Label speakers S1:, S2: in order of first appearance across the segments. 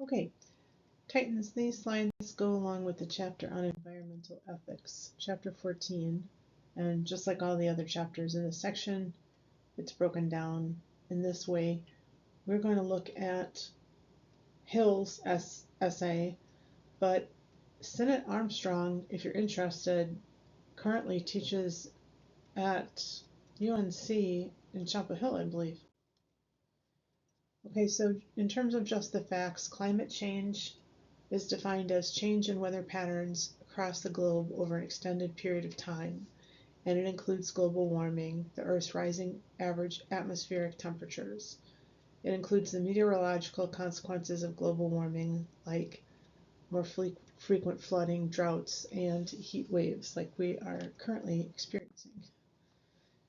S1: Okay, Titans, these slides go along with the chapter on environmental ethics, chapter 14. And just like all the other chapters in this section, it's broken down in this way. We're going to look at Hill's essay, but Sinnott Armstrong, if you're interested, currently teaches at UNC in Chapel Hill, I believe. Okay, so in terms of just the facts, climate change is defined as change in weather patterns across the globe over an extended period of time, and it includes global warming, the Earth's rising average atmospheric temperatures. It includes the meteorological consequences of global warming, like more frequent flooding, droughts, and heat waves like we are currently experiencing.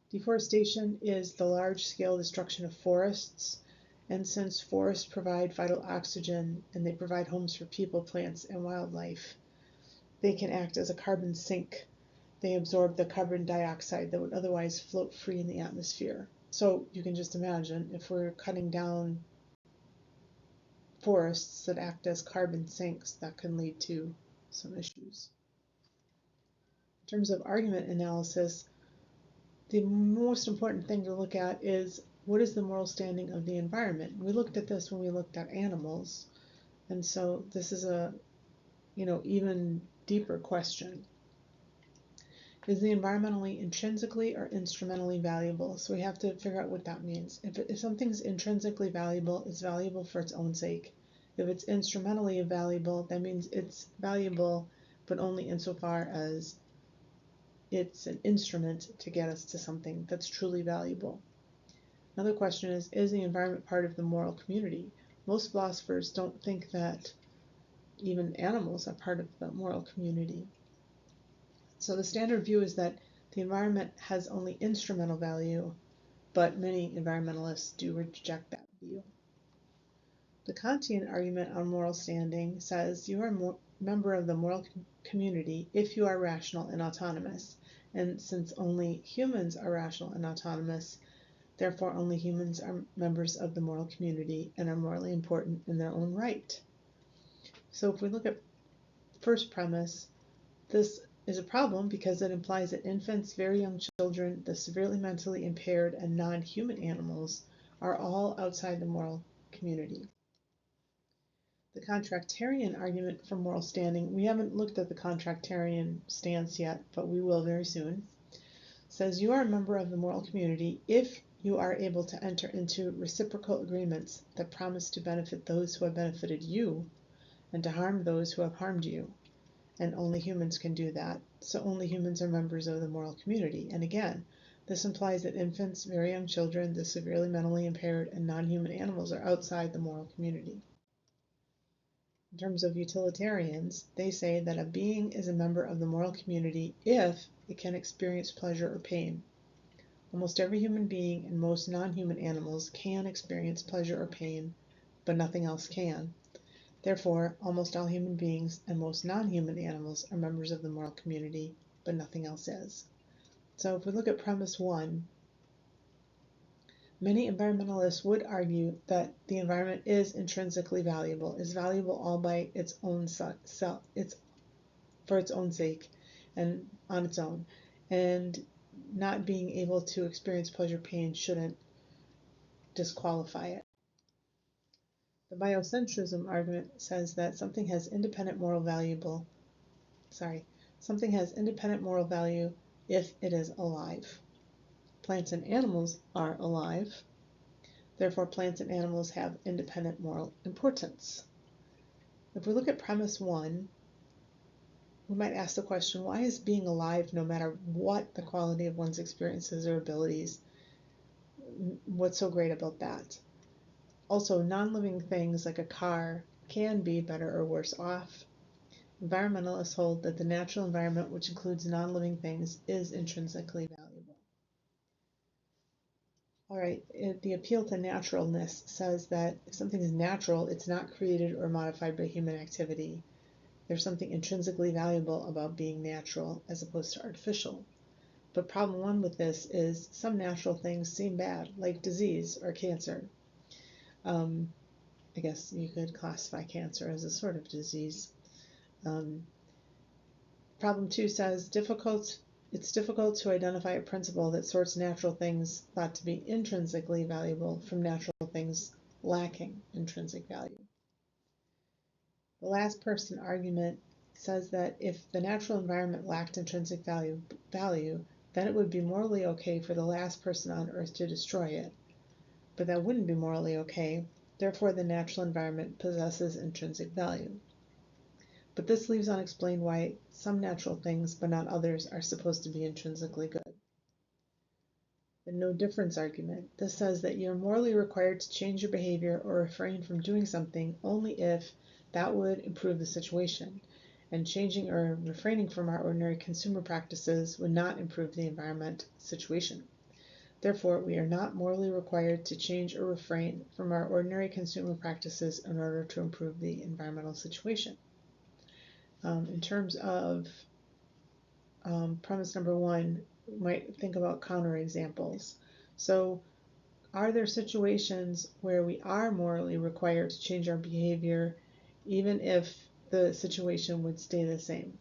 S1: Deforestation is the large-scale destruction of forests, and since forests provide vital oxygen and they provide homes for people, plants, and wildlife, they can act as a carbon sink. They absorb the carbon dioxide that would otherwise float free in the atmosphere. So you can just imagine if we're cutting down forests that act as carbon sinks, that can lead to some issues. In terms of argument analysis, the most important thing to look at is what is the moral standing of the environment. We looked at this when we looked at animals, and so this is a even deeper question. Is the environmentally intrinsically or instrumentally valuable? So we have to figure out what that means. If something's intrinsically valuable, it's valuable for its own sake. If it's instrumentally valuable, that means it's valuable, but only insofar as it's an instrument to get us to something that's truly valuable. Another question is the environment part of the moral community? Most philosophers don't think that even animals are part of the moral community. So the standard view is that the environment has only instrumental value, but many environmentalists do reject that view. The Kantian argument on moral standing says you are a member of the moral community if you are rational and autonomous. And since only humans are rational and autonomous, therefore only humans are members of the moral community and are morally important in their own right. So if we look at the first premise, this is a problem because it implies that infants, very young children, the severely mentally impaired, and non-human animals are all outside the moral community. The contractarian argument for moral standing, we haven't looked at the contractarian stance yet, but we will very soon, says you are a member of the moral community if you are able to enter into reciprocal agreements that promise to benefit those who have benefited you and to harm those who have harmed you. And only humans can do that. So only humans are members of the moral community. And again, this implies that infants, very young children, the severely mentally impaired, and non-human animals are outside the moral community. In terms of utilitarians, they say that a being is a member of the moral community if it can experience pleasure or pain. Almost every human being and most non-human animals can experience pleasure or pain, but nothing else can. Therefore, almost all human beings and most non-human animals are members of the moral community, but nothing else is. So if we look at premise 1, many environmentalists would argue that the environment is intrinsically valuable, is valuable all by its own for its own sake and on its own, and not being able to experience pleasure, pain shouldn't disqualify it. The biocentrism argument says that something has independent moral value if it is alive. Plants and animals are alive. Therefore, plants and animals have independent moral importance. If we look at premise 1, we might ask the question, why is being alive, no matter what the quality of one's experiences or abilities, what's so great about that? Also, non-living things like a car can be better or worse off. Environmentalists hold that the natural environment, which includes non-living things, is intrinsically valuable. All right, the appeal to naturalness says that if something is natural, it's not created or modified by human activity. There's something intrinsically valuable about being natural as opposed to artificial. But problem 1 with this is some natural things seem bad, like disease or cancer. I guess you could classify cancer as a sort of disease. Problem 2 says it's difficult to identify a principle that sorts natural things thought to be intrinsically valuable from natural things lacking intrinsic value. The last person argument says that if the natural environment lacked intrinsic value, then it would be morally okay for the last person on Earth to destroy it. But that wouldn't be morally okay, therefore the natural environment possesses intrinsic value. But this leaves unexplained why some natural things, but not others, are supposed to be intrinsically good. The no difference argument. This says that you're morally required to change your behavior or refrain from doing something only if that would improve the situation, and changing or refraining from our ordinary consumer practices would not improve the environment situation. Therefore, we are not morally required to change or refrain from our ordinary consumer practices in order to improve the environmental situation. In terms of premise number 1, we might think about counterexamples. So, are there situations where we are morally required to change our behavior even if the situation would stay the same?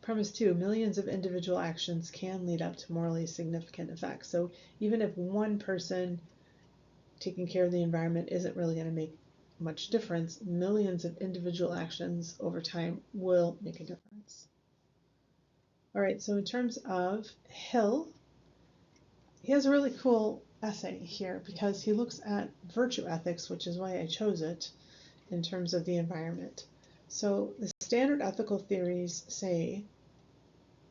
S1: Premise 2, millions of individual actions can lead up to morally significant effects. So even if one person taking care of the environment isn't really going to make much difference, millions of individual actions over time will make a difference. All right, so in terms of Hill, he has a really cool essay here because he looks at virtue ethics, which is why I chose it, in terms of the environment. So the standard ethical theories say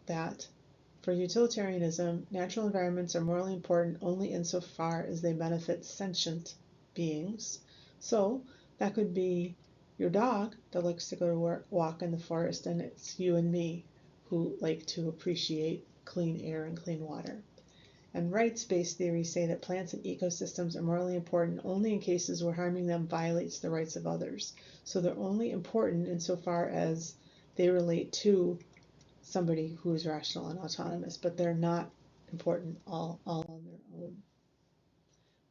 S1: that for utilitarianism, natural environments are morally important only insofar as they benefit sentient beings. So that could be your dog that likes to go to walk in the forest, and it's you and me who like to appreciate clean air and clean water. And rights-based theories say that plants and ecosystems are morally important only in cases where harming them violates the rights of others. So they're only important insofar as they relate to somebody who is rational and autonomous, but they're not important all on their own.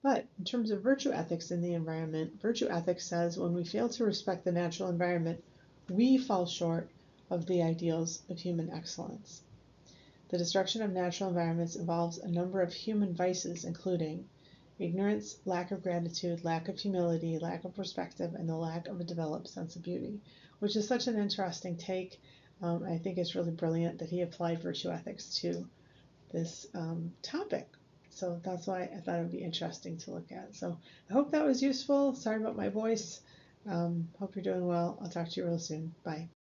S1: But in terms of virtue ethics in the environment, virtue ethics says when we fail to respect the natural environment, we fall short of the ideals of human excellence. The destruction of natural environments involves a number of human vices, including ignorance, lack of gratitude, lack of humility, lack of perspective, and the lack of a developed sense of beauty, which is such an interesting take. I think it's really brilliant that he applied virtue ethics to this topic. So that's why I thought it would be interesting to look at. So I hope that was useful. Sorry about my voice. Hope you're doing well. I'll talk to you real soon. Bye.